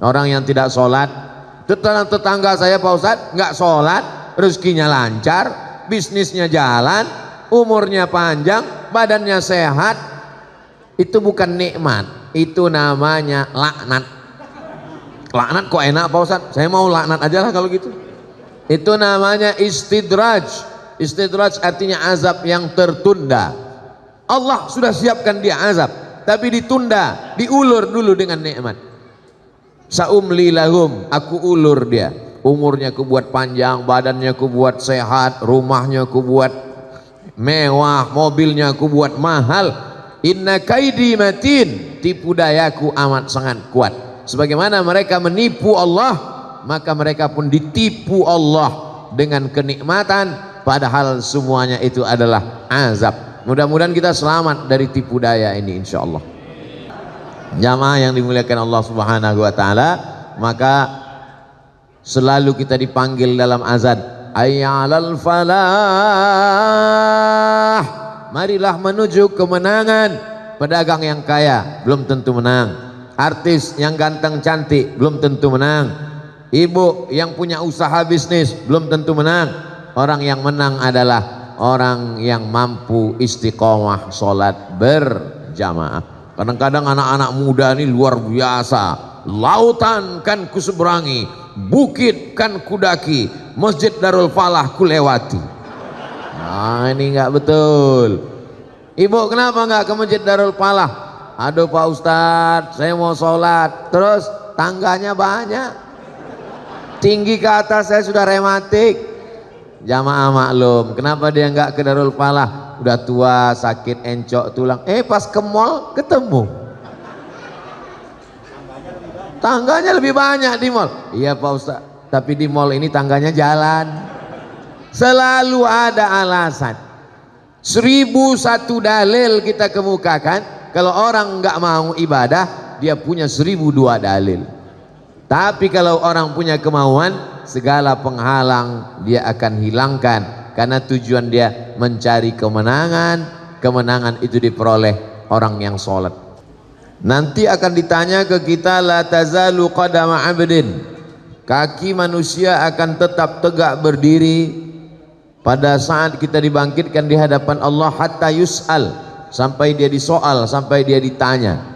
Orang yang tidak sholat, tetangga saya Pak Ustadz nggak sholat, rezekinya lancar, bisnisnya jalan, umurnya panjang, badannya sehat, itu bukan nikmat, itu namanya laknat. Laknat kok enak Pak Ustadz? Saya mau laknat aja lah kalau gitu. Itu namanya istidraj. Istidraj artinya azab yang tertunda. Allah sudah siapkan dia azab, tapi ditunda, diulur dulu dengan nikmat. Saumli lahum, aku ulur dia, umurnya ku buat panjang, badannya ku buat sehat, rumahnya ku buat mewah, mobilnya ku buat mahal. Inna kaidi matin, tipu dayaku amat sangat kuat. Sebagaimana mereka menipu Allah, maka mereka pun ditipu Allah dengan kenikmatan, padahal semuanya itu adalah azab. Mudah-mudahan kita selamat dari tipu daya ini insyaallah. Jamaah yang dimuliakan Allah Subhanahu wa taala, maka selalu kita dipanggil dalam azan, ayyalal falah, marilah menuju kemenangan. Pedagang yang kaya belum tentu menang, artis yang ganteng cantik belum tentu menang, ibu yang punya usaha bisnis belum tentu menang. Orang yang menang adalah orang yang mampu istiqomah sholat berjamaah. Kadang-kadang anak-anak muda ini luar biasa, lautan kan kuseberangi, bukit kan kudaki, Masjid Darul Falah kulewati. Nah ini nggak betul. Ibu kenapa nggak ke Masjid Darul Falah? Aduh Pak Ustadz, saya mau sholat, terus tangganya banyak, tinggi ke atas saya sudah rematik. Jamaah maklum, kenapa dia nggak ke Darul Falah? Udah tua, sakit, encok tulang. Pas ke mall ketemu, tangganya lebih banyak di mall. Iya Pak Ustaz, tapi di mall ini tangganya jalan. Selalu ada alasan. 1001 dalil kita kemukakan. Kalau orang nggak mau ibadah, dia punya 1002 dalil. Tapi kalau orang punya kemauan, segala penghalang dia akan hilangkan, karena tujuan dia mencari kemenangan. Kemenangan itu diperoleh orang yang sholat. Nanti akan ditanya ke kita, la tazalu qadama abdin, kaki manusia akan tetap tegak berdiri pada saat kita dibangkitkan di hadapan Allah, hatta yus'al, sampai dia disoal, sampai dia ditanya.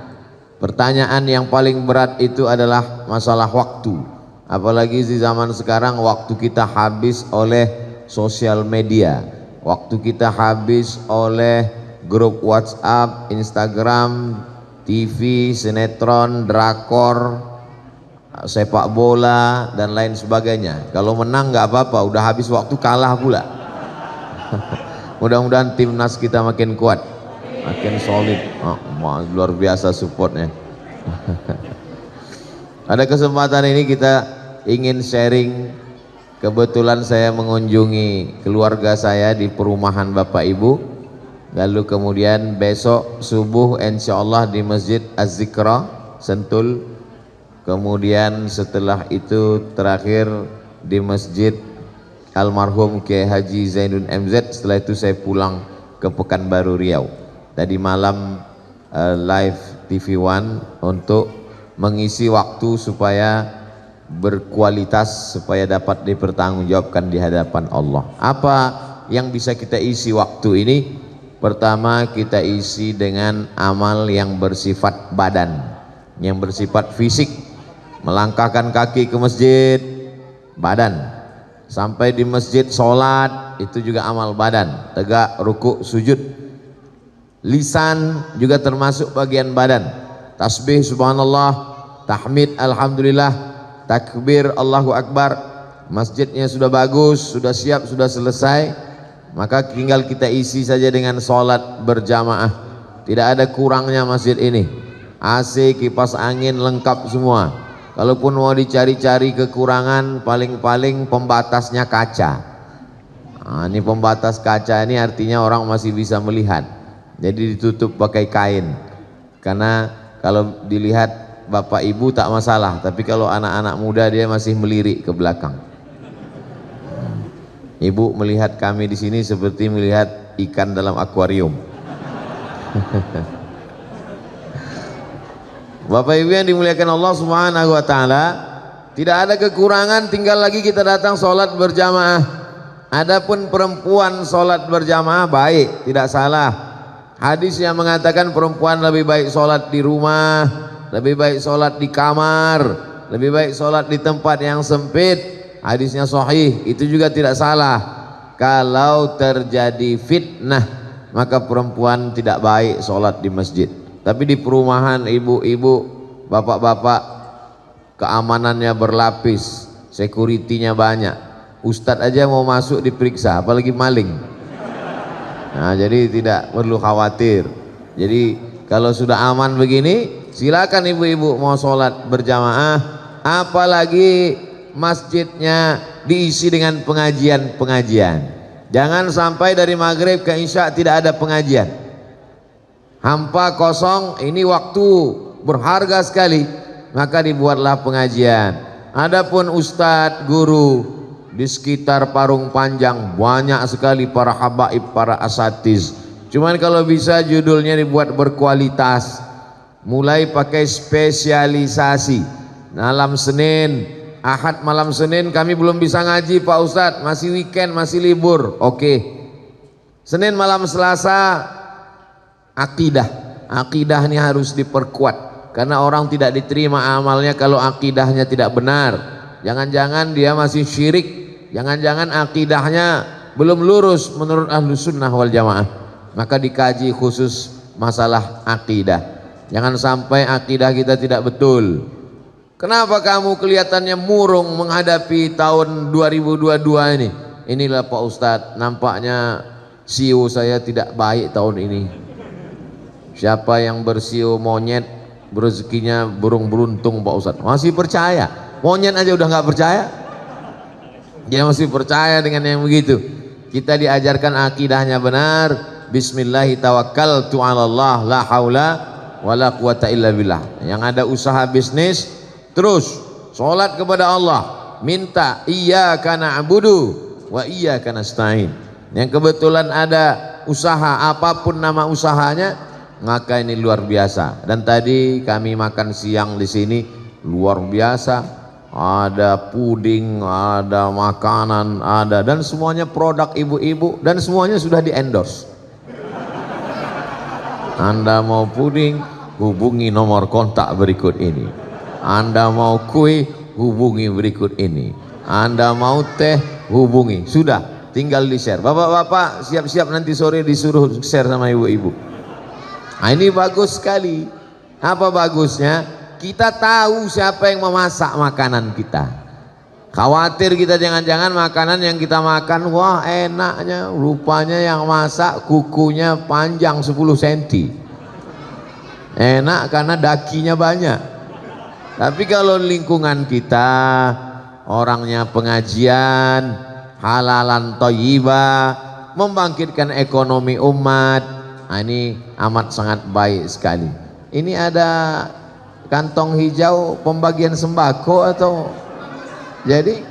Pertanyaan yang paling berat itu adalah masalah waktu. Apalagi di zaman sekarang, waktu kita habis oleh sosial media, waktu kita habis oleh grup WhatsApp, Instagram, TV, sinetron, drakor, sepak bola dan lain sebagainya. Kalau menang nggak apa-apa, udah habis waktu, kalah pula. Mudah-mudahan timnas kita makin kuat, makin solid. Luar biasa supportnya. Pada kesempatan ini kita ingin sharing. Kebetulan saya mengunjungi keluarga saya di perumahan Bapak Ibu, lalu kemudian besok subuh insyaallah di Masjid Az-Zikra Sentul, kemudian setelah itu terakhir di Masjid Almarhum Kiai Haji Zainuddin MZ. Setelah itu saya pulang ke Pekanbaru Riau. Tadi malam live TV One untuk mengisi waktu supaya berkualitas, supaya dapat dipertanggungjawabkan di hadapan Allah. Apa yang bisa kita isi waktu ini? Pertama, kita isi dengan amal yang bersifat badan, yang bersifat fisik. Melangkahkan kaki ke masjid, badan. Sampai di masjid sholat, itu juga amal badan. Tegak, rukuk, sujud. Lisan juga termasuk bagian badan. Tasbih subhanallah, tahmid alhamdulillah, takbir Allahu Akbar. Masjidnya sudah bagus, sudah siap, sudah selesai, maka tinggal kita isi saja dengan sholat berjamaah. Tidak ada kurangnya masjid ini. AC, kipas angin lengkap semua. Kalaupun mau dicari-cari kekurangan, paling-paling pembatasnya kaca. Nah, ini pembatas kaca ini artinya orang masih bisa melihat. Jadi ditutup pakai kain. Karena kalau dilihat bapak ibu tak masalah, tapi kalau anak-anak muda dia masih melirik ke belakang. Ibu melihat kami di sini seperti melihat ikan dalam akuarium. Bapak Ibu yang dimuliakan Allah Subhanahu wa taala, tidak ada kekurangan, tinggal lagi kita datang sholat berjamaah. Adapun perempuan sholat berjamaah baik, tidak salah. Hadis yang mengatakan perempuan lebih baik sholat di rumah, lebih baik sholat di kamar, lebih baik sholat di tempat yang sempit. Hadisnya sahih, itu juga tidak salah. Kalau terjadi fitnah, maka perempuan tidak baik sholat di masjid. Tapi di perumahan ibu-ibu, bapak-bapak, keamanannya berlapis, security-nya banyak. Ustadz aja mau masuk diperiksa, apalagi maling. Nah, jadi tidak perlu khawatir. Jadi kalau sudah aman begini, silakan ibu-ibu mau sholat berjamaah, apalagi masjidnya diisi dengan pengajian-pengajian. Jangan sampai dari maghrib ke isya tidak ada pengajian, hampa kosong. Ini waktu berharga sekali, maka dibuatlah pengajian. Adapun ustadz, guru, di sekitar Parung Panjang banyak sekali para habaib, para asatiz. Cuman kalau bisa judulnya dibuat berkualitas, mulai pakai spesialisasi. Malam Senin, Ahad malam Senin kami belum bisa ngaji Pak Ustadz, masih weekend, masih libur. Oke. Senin malam Selasa akidah. Akidah ini harus diperkuat, karena orang tidak diterima amalnya kalau akidahnya tidak benar. Jangan-jangan dia masih syirik, jangan-jangan akidahnya belum lurus menurut ahlu sunnah wal jamaah. Maka dikaji khusus masalah akidah. Jangan sampai akidah kita tidak betul. Kenapa kamu kelihatannya murung menghadapi tahun 2022 ini? Inilah Pak Ustadz, nampaknya siu saya tidak baik tahun ini. Siapa yang bersiu monyet, rezekinya burung beruntung Pak Ustadz. Masih percaya? Monyet aja udah nggak percaya. Dia masih percaya dengan yang begitu. Kita diajarkan akidahnya benar. Bismillahirrahmanirrahim. Tawakkaltu 'alallah, la haula wala quwata illa billah. Yang ada usaha bisnis, terus sholat kepada Allah, minta iyyaka na'budu wa iyyaka nasta'in. Yang kebetulan ada usaha, apapun nama usahanya, maka ini luar biasa. Dan tadi kami makan siang di sini luar biasa. Ada puding, ada makanan, ada, dan semuanya produk ibu-ibu, dan semuanya sudah di endorse. Anda mau puding, hubungi nomor kontak berikut ini. Anda mau kue, hubungi berikut ini. Anda mau teh, hubungi. Sudah, tinggal di share. Bapak-bapak siap-siap nanti sore disuruh share sama ibu-ibu. Nah, ini bagus sekali. Apa bagusnya? Kita tahu siapa yang memasak makanan kita. Khawatir kita jangan-jangan makanan yang kita makan, wah enaknya, rupanya yang masak kukunya panjang 10 cm. Enak karena dakinya banyak. Tapi kalau lingkungan kita orangnya pengajian, halalan thayyibah, membangkitkan ekonomi umat, nah ini amat sangat baik sekali. Ini ada kantong hijau pembagian sembako atau jadi?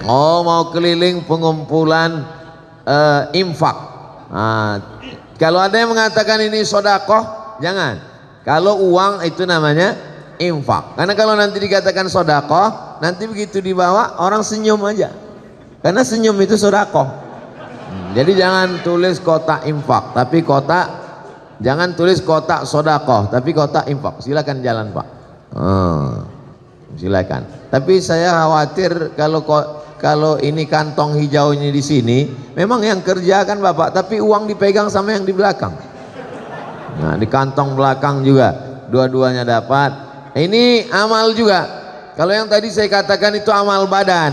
Oh, mau keliling pengumpulan infak. Nah, kalau ada yang mengatakan ini sodakoh, jangan. Kalau uang itu namanya infak. Karena kalau nanti dikatakan sodakoh, nanti begitu dibawa orang senyum aja. Karena senyum itu sodakoh. Jadi jangan tulis kotak infak, tapi jangan tulis kotak sodakoh, tapi kotak infak. Silakan jalan Pak. Silakan. Tapi saya khawatir kalau ini kantong hijaunya di sini, memang yang kerja kan Bapak, tapi uang dipegang sama yang di belakang. Nah, di kantong belakang juga dua-duanya dapat. Ini amal juga. Kalau yang tadi saya katakan itu amal badan.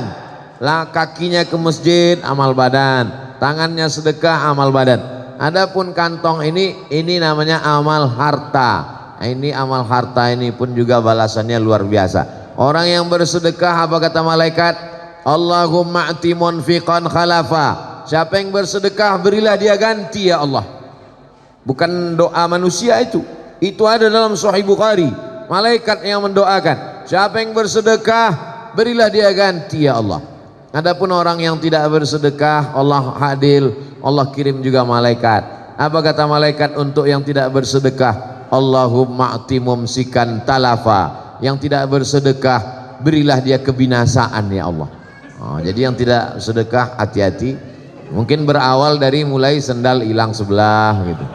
Lah kakinya ke masjid, amal badan. Tangannya sedekah, amal badan. Adapun kantong ini namanya amal harta. Nah, ini amal harta ini pun juga balasannya luar biasa. Orang yang bersedekah, apa kata malaikat? Allahumma a'ti munfiqan khalafa. Siapa yang bersedekah, berilah dia ganti ya Allah. Bukan doa manusia itu ada dalam Sahih Bukhari. Malaikat yang mendoakan, siapa yang bersedekah, berilah dia ganti ya Allah. Adapun orang yang tidak bersedekah, Allah adil, Allah kirim juga malaikat. Apa kata malaikat untuk yang tidak bersedekah? Allahumma a'ti mumsikan talafa, yang tidak bersedekah berilah dia kebinasaan ya Allah. Jadi yang tidak sedekah hati-hati, mungkin berawal dari mulai sendal hilang sebelah gitu,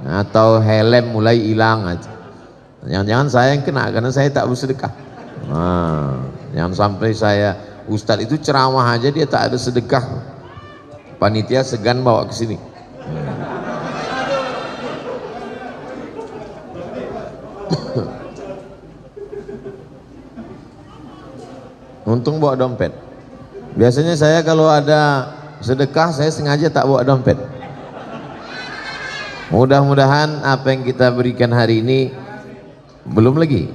atau helm mulai hilang aja. Jangan-jangan saya yang kena karena saya tak bersedekah. Jangan sampai saya, ustadz itu ceramah aja dia tak ada sedekah, panitia segan bawa ke sini. Untung bawa dompet. Biasanya saya kalau ada sedekah saya sengaja tak bawa dompet. Mudah-mudahan apa yang kita berikan hari ini, belum lagi.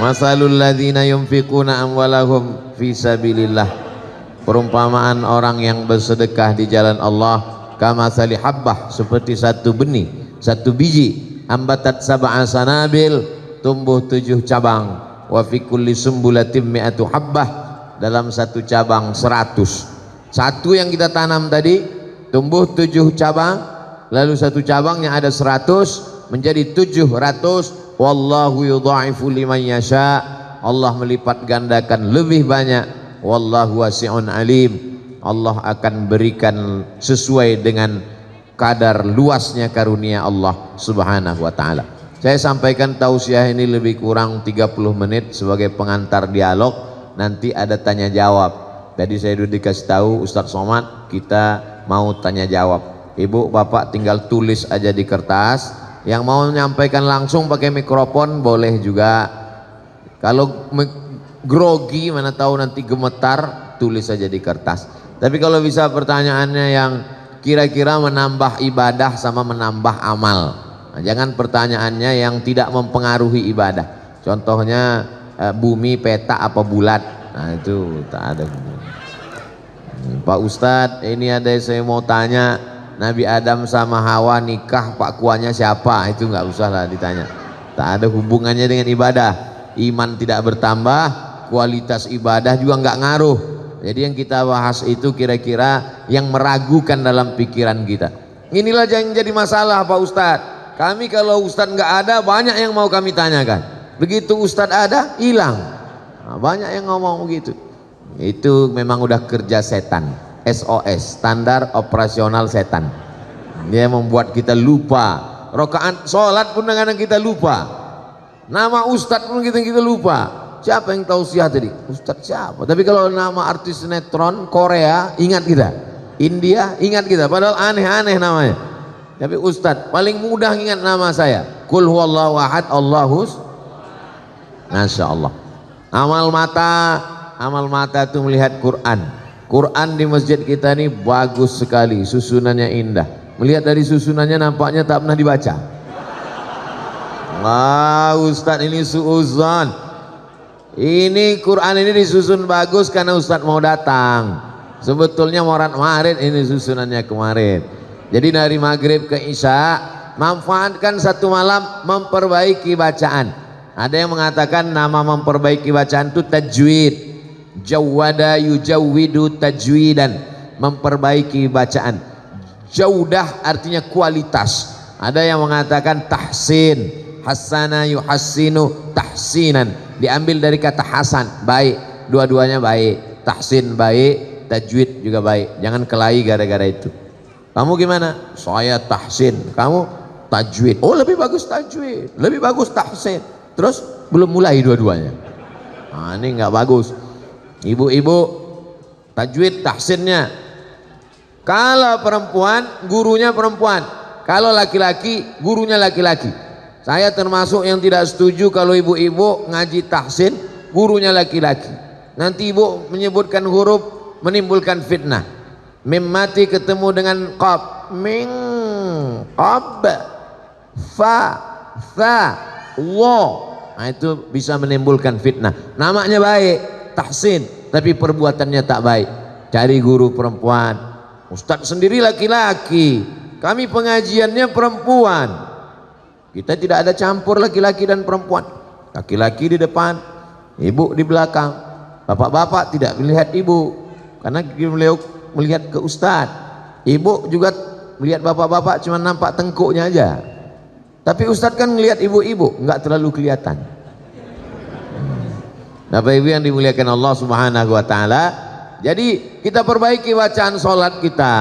Masalul ladzina yunfiquna amwalahum fi sabilillah, perumpamaan orang yang bersedekah di jalan Allah, kamatsali habbah, seperti satu benih, satu biji, ambatat sab'a sanabil, tumbuh 7 cabang, wa fi kulli sumbulatin mi'atu habbah, dalam satu cabang 100. Satu yang kita tanam tadi tumbuh 7 cabang, lalu satu cabangnya ada 100 menjadi 700. Wallahu yudha'ifu liman yasha, Allah melipat gandakan lebih banyak. Wallahu wasi'un alim, Allah akan berikan sesuai dengan kadar luasnya karunia Allah subhanahu wa ta'ala. Saya sampaikan tausiah ini lebih kurang 30 menit sebagai pengantar dialog. Nanti ada tanya jawab. Tadi saya sudah dikasih tahu Ustadz Somad, kita mau tanya jawab. Ibu bapak tinggal tulis aja di kertas. Yang mau menyampaikan langsung pakai mikrofon boleh juga. Kalau grogi, mana tahu nanti gemetar, tulis saja di kertas. Tapi kalau bisa pertanyaannya yang kira-kira menambah ibadah sama menambah amal. Nah, jangan pertanyaannya yang tidak mempengaruhi ibadah. Contohnya bumi peta apa bulat. Nah itu tak ada. Pak Ustadz, ini ada yang saya mau tanya, Nabi Adam sama Hawa nikah Pak Kuanya siapa? Itu nggak usah lah ditanya. Tak ada hubungannya dengan ibadah. Iman tidak bertambah, kualitas ibadah juga nggak ngaruh. Jadi yang kita bahas itu kira-kira yang meragukan dalam pikiran kita. Inilah yang jadi masalah Pak Ustadz. Kami kalau Ustadz nggak ada, banyak yang mau kami tanyakan. Begitu Ustadz ada, hilang. Nah, banyak yang ngomong begitu. Itu memang udah kerja setan. SOS, standar operasional setan. Dia membuat kita lupa. Rakaat sholat pun kadang kita lupa. Nama Ustadz pun kita lupa. Siapa yang tausiah tadi? Ustadz siapa? Tapi kalau nama artis sinetron Korea, ingat kita. India, ingat kita. Padahal aneh-aneh namanya. Tapi Ustadz paling mudah ingat nama saya. Qul huwallahu ahad, Allahus. Masya Allah. Amal mata itu melihat Quran. Quran di masjid kita ini bagus sekali, susunannya indah. Melihat dari susunannya nampaknya tak pernah dibaca. Wah, Ustadz ini suuzon. Ini Quran ini disusun bagus karena Ustadz mau datang. Sebetulnya maret ini susunannya kemarin. Jadi dari maghrib ke isya, manfaatkan satu malam memperbaiki bacaan. Ada yang mengatakan nama memperbaiki bacaan itu tajwid. Jawwada yujawwidu tajwidan, memperbaiki bacaan. Jaudah artinya kualitas. Ada yang mengatakan tahsin, hasana yuhassinu tahsinan, diambil dari kata hasan, baik. Dua-duanya baik. Tahsin baik, tajwid juga baik. Jangan kelahi gara-gara itu. Kamu gimana? Saya tahsin, kamu tajwid. Oh lebih bagus tajwid, lebih bagus tahsin. Terus belum mulai dua-duanya. Nah, ini nggak bagus. Ibu-ibu tajwid tahsinnya. Kalau perempuan gurunya perempuan, kalau laki-laki gurunya laki-laki. Saya termasuk yang tidak setuju kalau ibu-ibu ngaji tahsin gurunya laki-laki. Nanti ibu menyebutkan huruf menimbulkan fitnah. Mim mati ketemu dengan qaf, min qab, fa, tha, wa. Nah, itu bisa menimbulkan fitnah. Namanya baik, tahsin, tapi perbuatannya tak baik. Cari guru perempuan. Ustadz sendiri laki-laki, kami pengajiannya perempuan. Kita tidak ada campur laki-laki dan perempuan. Laki-laki di depan, ibu di belakang. Bapak-bapak tidak melihat ibu, karena beliau melihat ke ustadz. Ibu juga melihat bapak-bapak cuma nampak tengkuknya aja. Tapi Ustadz kan ngelihat ibu-ibu nggak terlalu kelihatan. Bapak Ibu yang dimuliakan Allah Subhanahu wa taala, jadi kita perbaiki bacaan sholat kita.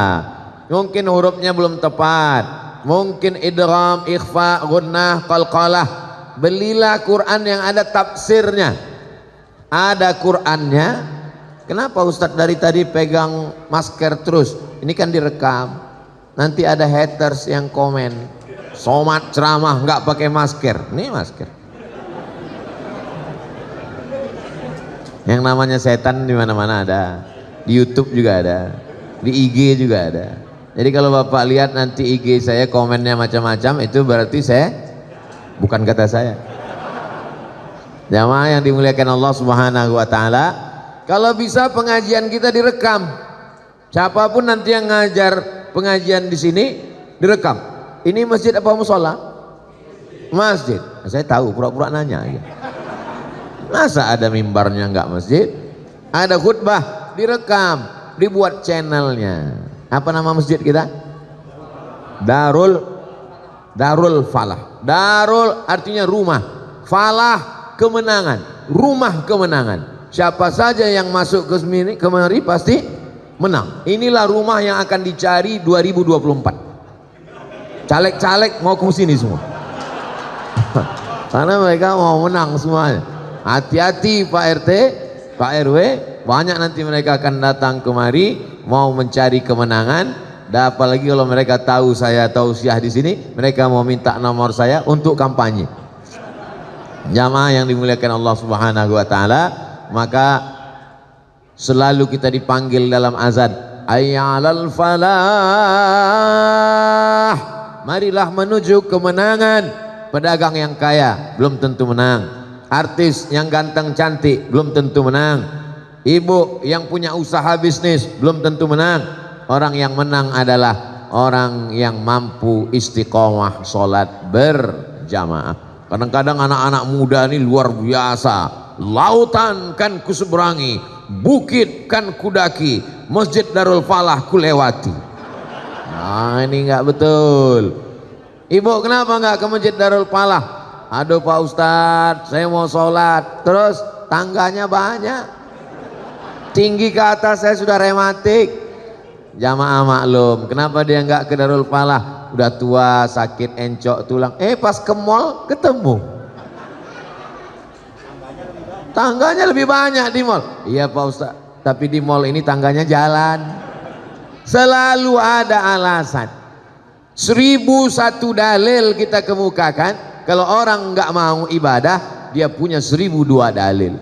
Mungkin hurufnya belum tepat, mungkin idgham, ikhfa, gunnah, qalqalah. Belilah Quran yang ada tafsirnya, ada Qurannya. Kenapa Ustadz dari tadi pegang masker terus? Ini kan direkam, nanti ada haters yang komen, somad ceramah nggak pakai masker. Ini masker. Yang namanya setan di mana-mana ada, di YouTube juga ada, di IG juga ada. Jadi kalau Bapak lihat nanti IG saya komennya macam-macam, itu berarti saya, bukan kata saya. Jamaah yang dimuliakan Allah Subhanahu wa taala, kalau bisa pengajian kita direkam. Siapapun nanti yang ngajar pengajian di sini direkam. Ini masjid apa musola? Masjid. Saya tahu, pura-pura nanya aja. Masa ada mimbarnya nggak masjid? Ada khutbah direkam, dibuat channelnya. Apa nama masjid kita? Darul Falah. Darul artinya rumah, Falah kemenangan, rumah kemenangan. Siapa saja yang masuk ke kemari pasti menang. Inilah rumah yang akan dicari 2024. Caleg-caleg mau ke sini semua. Karena mereka mau menang semuanya. Hati-hati Pak RT, Pak RW, banyak nanti mereka akan datang kemari mau mencari kemenangan. Dan apalagi kalau mereka tahu saya tausiah di sini, mereka mau minta nomor saya untuk kampanye. Jamaah yang dimuliakan Allah Subhanahu wa taala, maka selalu kita dipanggil dalam azan, ayyalal falah. Marilah menuju kemenangan. Pedagang yang kaya belum tentu menang. Artis yang ganteng cantik belum tentu menang. Ibu yang punya usaha bisnis belum tentu menang. Orang yang menang adalah orang yang mampu istiqomah sholat berjamaah. Kadang-kadang anak-anak muda ini luar biasa. Lautan kan kuseberangi, bukit kan kudaki, Masjid Darul Falah kulewati. Nah ini nggak betul. Ibu kenapa nggak ke Masjid Darul Falah? Aduh Pak Ustadz, saya mau sholat, terus tangganya banyak, tinggi ke atas, saya sudah rematik. Jamaah maklum, kenapa dia nggak ke Darul Falah? Udah tua, sakit encok tulang. Pas ke mall ketemu. Tangganya lebih banyak di mall. Iya Pak Ustadz, tapi di mall ini tangganya jalan. Selalu ada alasan. 1001 dalil kita kemukakan. Kalau orang nggak mau ibadah, dia punya 1002 dalil.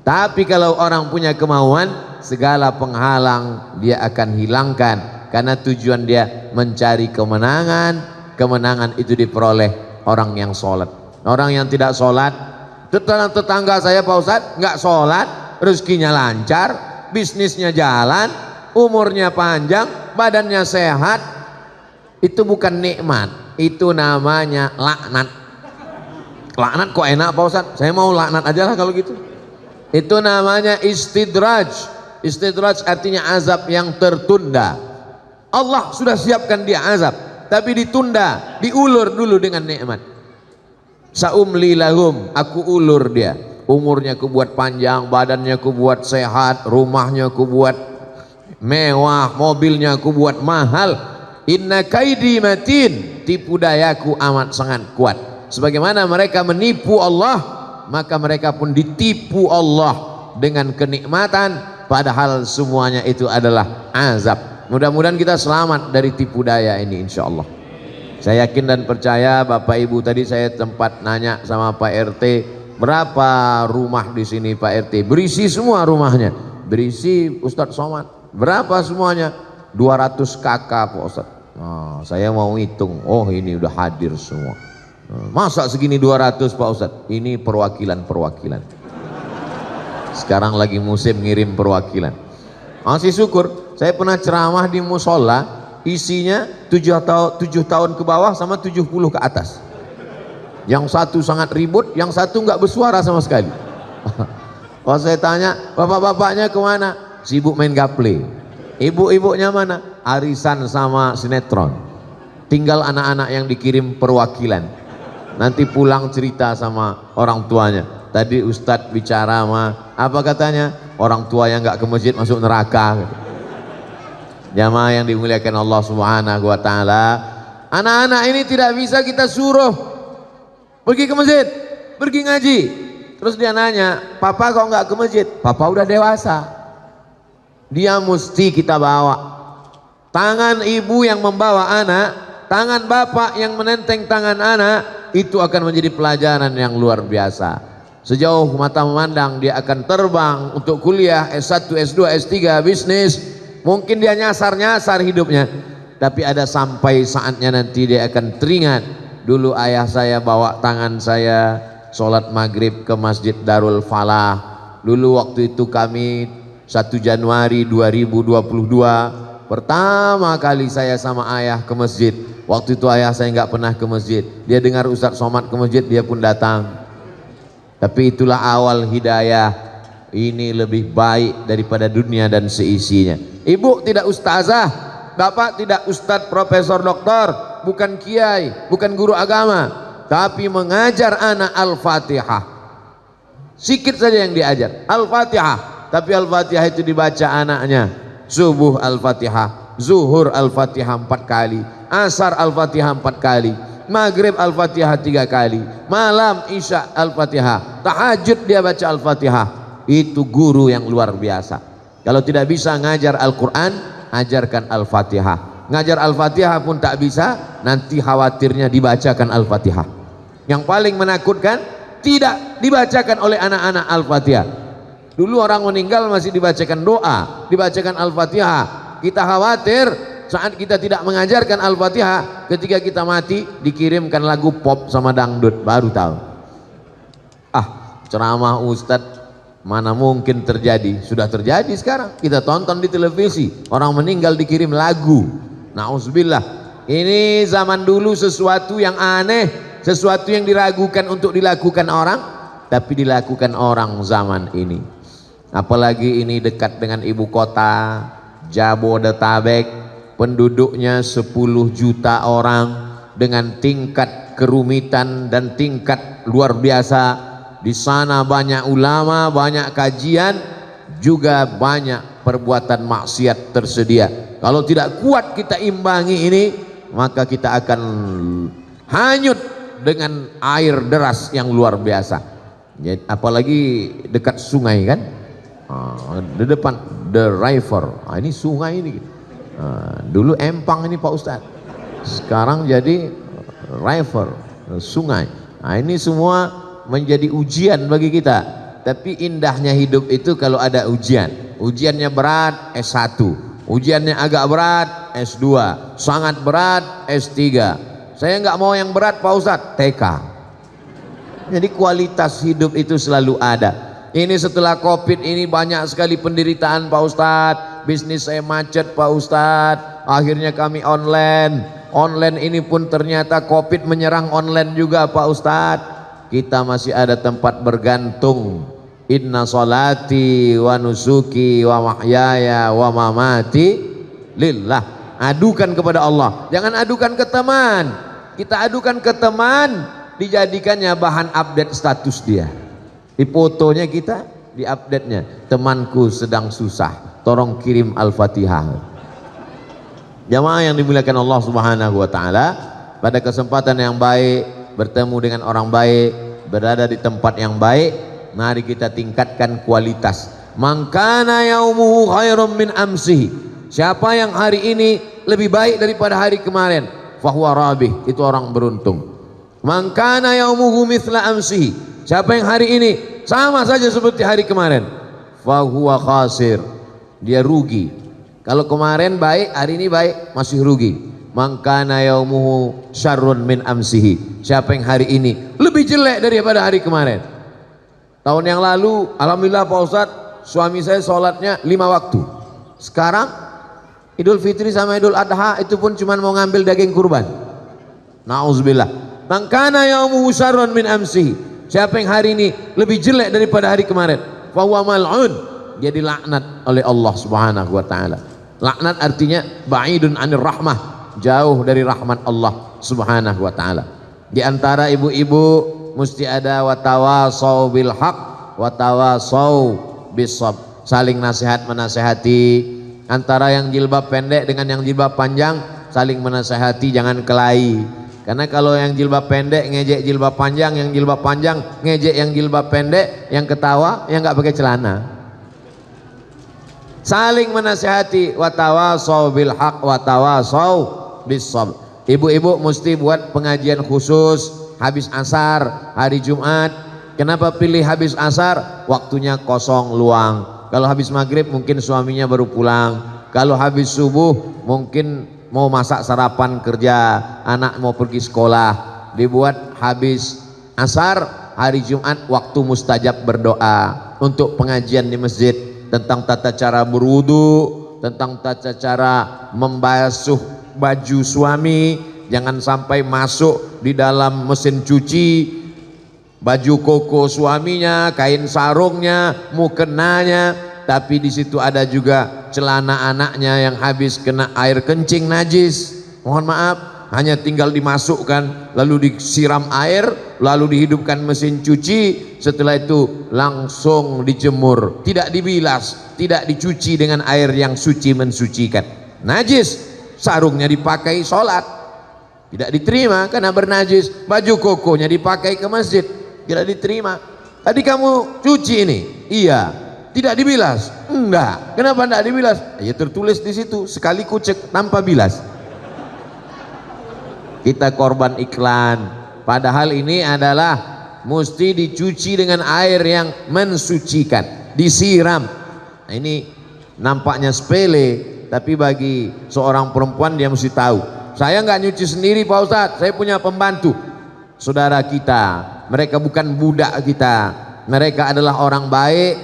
Tapi kalau orang punya kemauan, segala penghalang dia akan hilangkan. Karena tujuan dia mencari kemenangan. Kemenangan itu diperoleh orang yang sholat. Orang yang tidak sholat, tetangga saya Pak Ustadz nggak sholat, rezekinya lancar, bisnisnya jalan, umurnya panjang, badannya sehat. Itu bukan nikmat. Itu namanya laknat. Laknat kok enak Pak Ustadz? Saya mau laknat aja lah kalau gitu. Itu namanya istidraj. Istidraj artinya azab yang tertunda. Allah sudah siapkan dia azab, tapi ditunda, diulur dulu dengan nikmat. Saumli lahum, aku ulur dia. Umurnya aku buat panjang, badannya aku buat sehat, rumahnya aku buat mewah, mobilnya aku buat mahal. Inna kaidi matin, tipu dayaku amat sangat kuat. Sebagaimana mereka menipu Allah, maka mereka pun ditipu Allah dengan kenikmatan, padahal semuanya itu adalah azab. Mudah-mudahan kita selamat dari tipu daya ini insya Allah. Saya yakin dan percaya Bapak Ibu, tadi saya tempat nanya sama Pak RT, berapa rumah di sini Pak RT? Berisi semua rumahnya. Berisi Ustadz Somad. Berapa semuanya? 200 kakak Pak Ustadz. Nah, saya mau hitung, oh ini udah hadir semua. Masa segini 200 Pak Ustadz? Ini perwakilan-perwakilan. Sekarang lagi musim ngirim perwakilan. Masih syukur, saya pernah ceramah di musola, isinya 7 tahun ke bawah sama 70 ke atas. Yang satu sangat ribut, yang satu nggak bersuara sama sekali. Kalau saya tanya, bapak-bapaknya kemana? Sibuk main gaple. Ibu-ibunya mana? Arisan sama sinetron. tinggal anak-anak yang dikirim perwakilan. Nanti pulang cerita sama orang tuanya. Tadi Ustadz bicara sama apa katanya? Orang tua yang nggak ke masjid masuk neraka. Jamaah yang dimuliakan Allah Subhanahu wa taala, anak-anak ini tidak bisa kita suruh pergi ke masjid, pergi ngaji. Terus dia nanya, "Papa kok nggak ke masjid?" Papa udah dewasa. Dia mesti kita bawa. Tangan ibu yang membawa anak, tangan bapak yang menenteng tangan anak, itu akan menjadi pelajaran yang luar biasa. Sejauh mata memandang dia akan terbang untuk kuliah S1, S2, S3, bisnis. Mungkin dia nyasar-nyasar hidupnya, tapi ada sampai saatnya nanti dia akan teringat, dulu ayah saya bawa tangan saya sholat maghrib ke Masjid Darul Falah. Dulu waktu itu kami 1 Januari 2022 pertama kali saya sama ayah ke masjid. Waktu itu ayah saya nggak pernah ke masjid. Dia dengar Ustadz Somad ke masjid, dia pun datang. Tapi itulah awal hidayah. Ini lebih baik daripada dunia dan seisinya. Ibu tidak ustazah, bapak tidak ustadz, profesor, doktor, bukan kiai, bukan guru agama, tapi mengajar anak Al-Fatihah. Sikit saja yang diajar, Al-Fatihah. Tapi Al-Fatihah itu dibaca anaknya. Subuh Al-Fatihah, zuhur Al-Fatihah 4 kali, asar Al-Fatihah 4 kali, maghrib Al-Fatihah 3 kali, malam isya Al-Fatihah, tahajud dia baca Al-Fatihah. Itu guru yang luar biasa. Kalau tidak bisa ngajar Al-Quran, ajarkan Al-Fatihah. Ngajar Al-Fatihah pun tak bisa, nanti khawatirnya dibacakan Al-Fatihah. Yang paling menakutkan, tidak dibacakan oleh anak-anak Al-Fatihah. Dulu orang meninggal masih dibacakan doa, dibacakan Al-Fatihah. Kita khawatir saat kita tidak mengajarkan Al-Fatihah, ketika kita mati dikirimkan lagu pop sama dangdut, baru tahu. Ceramah Ustadz mana mungkin terjadi, sudah terjadi sekarang. Kita tonton di televisi, orang meninggal dikirim lagu. Nauzubillah. Ini zaman dulu sesuatu yang aneh, sesuatu yang diragukan untuk dilakukan orang, tapi dilakukan orang zaman ini. Apalagi ini dekat dengan ibu kota Jabodetabek, penduduknya 10 juta orang, dengan tingkat kerumitan dan tingkat luar biasa. Di sana banyak ulama, banyak kajian, juga banyak perbuatan maksiat tersedia. Kalau tidak kuat kita imbangi ini, maka kita akan hanyut dengan air deras yang luar biasa. Apalagi dekat sungai kan, di depan the river, ini sungai ini. Dulu empang ini Pak Ustadz, sekarang jadi river, sungai. Ini semua menjadi ujian bagi kita. Tapi indahnya hidup itu kalau ada ujian. Ujiannya berat S1, ujiannya agak berat S2, sangat berat S3. Saya nggak mau yang berat Pak Ustadz, TK. Jadi kualitas hidup itu selalu ada. Ini setelah Covid ini banyak sekali penderitaan Pak Ustadz. Bisnis saya macet Pak Ustadz. Akhirnya kami online. Online ini pun ternyata Covid menyerang online juga Pak Ustadz. Kita masih ada tempat bergantung. Inna salati wa nusuki wa mahyaya wa mamati lillah. Adukan kepada Allah, jangan adukan ke teman. Kita adukan ke teman, dijadikannya bahan update status dia. Di fotonya kita, di update-nya, temanku sedang susah, tolong kirim Al-Fatihah. Jamaah yang dimuliakan Allah Subhanahu wa taala, pada kesempatan yang baik, bertemu dengan orang baik, berada di tempat yang baik, mari kita tingkatkan kualitas. Man kana yaumuhu khairum min amsihi. Siapa yang hari ini lebih baik daripada hari kemarin, fahuwa rabih, itu orang beruntung. Man kana yaumuhu mithla amsihi. Siapa yang hari ini sama saja seperti hari kemarin, fahuwa khasir, dia rugi. Kalau kemarin baik, hari ini baik, masih rugi. Man kana yaumuhu syarrun min amsihi. Siapa yang hari ini lebih jelek daripada hari kemarin. Tahun yang lalu alhamdulillah Pak Ustadz, suami saya sholatnya 5 waktu. Sekarang Idul Fitri sama Idul Adha itu pun cuma mau ngambil daging kurban. Nauzubillah. Man kana yaumuhu syarrun min amsihi. Siapa yang hari ini lebih jelek daripada hari kemarin, fa huwa mal'un, dia dilaknat oleh Allah Subhanahu wa taala. Laknat artinya ba'idun 'anir rahmah, jauh dari rahmat Allah Subhanahu wa taala. Di antara ibu-ibu mesti ada watawasau bil haq watawasau bisab, saling nasihat menasehati. Antara yang jilbab pendek dengan yang jilbab panjang saling menasehati, jangan kelahi. Karena kalau yang jilbab pendek ngejek jilbab panjang, yang jilbab panjang ngejek yang jilbab pendek, yang ketawa yang nggak pakai celana. Saling menasihati, watawasau bil haq watawasau bisabr. Ibu-ibu mesti buat pengajian khusus habis asar hari Jumat. Kenapa pilih habis asar? Waktunya kosong luang. Kalau habis maghrib mungkin suaminya baru pulang. Kalau habis subuh mungkin mau masak sarapan kerja, anak mau pergi sekolah. Dibuat habis asar hari Jumat, waktu mustajab berdoa untuk pengajian di masjid tentang tata cara berwudu, tentang tata cara membasuh baju suami, jangan sampai masuk di dalam mesin cuci baju koko suaminya, kain sarungnya, mukenanya, tapi di situ ada juga celana anaknya yang habis kena air kencing najis. Mohon maaf, hanya tinggal dimasukkan lalu disiram air, lalu dihidupkan mesin cuci, setelah itu langsung dijemur, tidak dibilas, tidak dicuci dengan air yang suci mensucikan. Najis, sarungnya dipakai sholat, tidak diterima karena bernajis. Baju kokonya dipakai ke masjid, tidak diterima. Tadi kamu cuci ini, iya, tidak dibilas, enggak. Kenapa enggak dibilas? Ya tertulis di situ, sekali kucek tanpa bilas. Kita korban iklan, padahal ini adalah mesti dicuci dengan air yang mensucikan, disiram. Nah, ini nampaknya sepele, tapi bagi seorang perempuan dia mesti tahu. Saya nggak nyuci sendiri Pak Ustadz, saya punya pembantu. Saudara kita, mereka bukan budak kita, mereka adalah orang baik,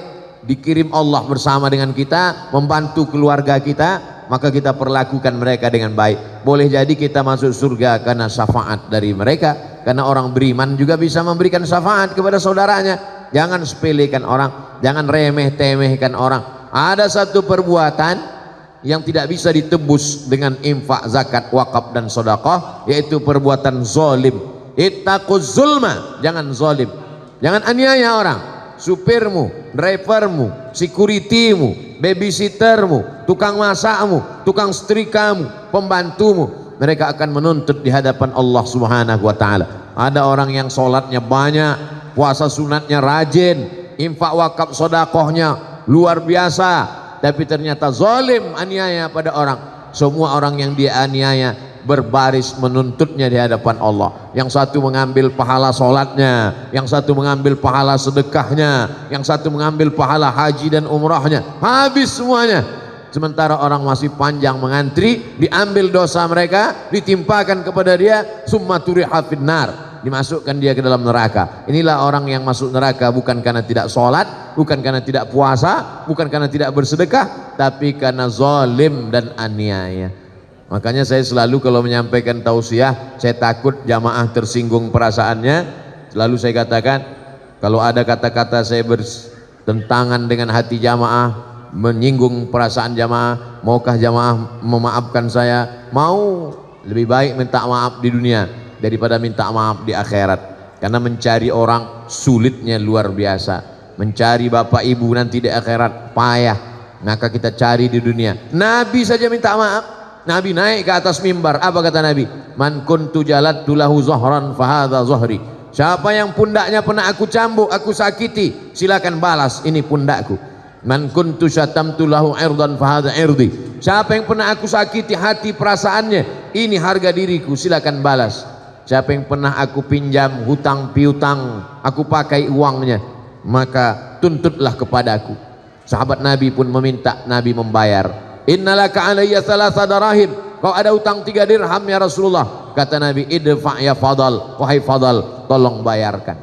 dikirim Allah bersama dengan kita, membantu keluarga kita, maka kita perlakukan mereka dengan baik. Boleh jadi kita masuk surga karena syafaat dari mereka, karena orang beriman juga bisa memberikan syafaat kepada saudaranya. Jangan sepelekan orang, jangan remeh-temehkan orang. Ada satu perbuatan yang tidak bisa ditebus dengan infak, zakat, wakaf dan sedekah, yaitu perbuatan zalim. Ittaquz zulma, jangan zalim, jangan aniaya orang. Supirmu, drivermu, securitymu, babysittermu, tukang masakmu, tukang setrikamu, pembantumu, mereka akan menuntut di hadapan Allah Subhanahu wa taala. Ada orang yang sholatnya banyak, puasa sunatnya rajin, infak wakaf sedekahnya luar biasa, tapi ternyata zalim, aniaya pada orang. Semua orang yang dia aniaya berbaris menuntutnya di hadapan Allah. Yang satu mengambil pahala sholatnya, yang satu mengambil pahala sedekahnya, yang satu mengambil pahala haji dan umrahnya, habis semuanya. Sementara orang masih panjang mengantri, diambil dosa mereka, ditimpakan kepada dia, summa turiha finnar, dimasukkan dia ke dalam neraka. Inilah orang yang masuk neraka bukan karena tidak sholat, bukan karena tidak puasa, bukan karena tidak bersedekah, tapi karena zalim dan aniaya. Makanya saya selalu kalau menyampaikan tausiah, saya takut jamaah tersinggung perasaannya. Selalu saya katakan, kalau ada kata-kata saya bertentangan dengan hati jamaah, menyinggung perasaan jamaah, maukah jamaah memaafkan saya? Mau, lebih baik minta maaf di dunia daripada minta maaf di akhirat. Karena mencari orang sulitnya luar biasa, mencari bapak ibu nanti di akhirat payah. Maka kita cari di dunia. Nabi saja minta maaf. Nabi naik ke atas mimbar, apa kata Nabi? Man kuntu jaladtu lahu zahran fahadha zahri. Siapa yang pundaknya pernah aku cambuk, aku sakiti, silakan balas, ini pundakku. Man kuntu syatamtu lahu irdan fahadha irdi. Siapa yang pernah aku sakiti hati perasaannya, ini harga diriku, silakan balas. Siapa yang pernah aku pinjam hutang piutang, aku pakai uangnya, maka tuntutlah kepadaku. Sahabat Nabi pun meminta Nabi membayar. Innalaka alayya thalatha darahim, kau ada utang 3 dirham ya Rasulullah. Kata Nabi, idfa ya Fadal, wahai Fadal, tolong bayarkan.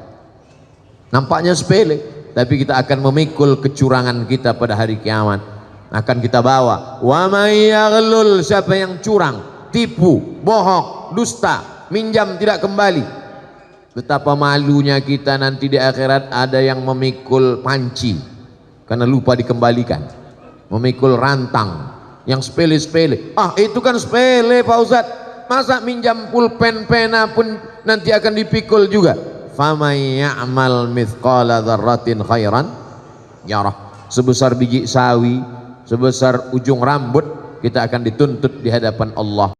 Nampaknya sepele, tapi kita akan memikul kecurangan kita pada hari kiamat. Akan kita bawa. Wa may yaghlul, siapa yang curang, tipu, bohong, dusta, minjam tidak kembali, betapa malunya kita nanti di akhirat. Ada yang memikul panci karena lupa dikembalikan, memikul rantang yang sepele-sepele. Ah, itu kan sepele Pak Ustadz. Masa minjam pulpen pena pun nanti akan dipikul juga. Famay ya'mal mithqala dzarratin khairan yarah. Sebesar biji sawi, sebesar ujung rambut, kita akan dituntut di hadapan Allah.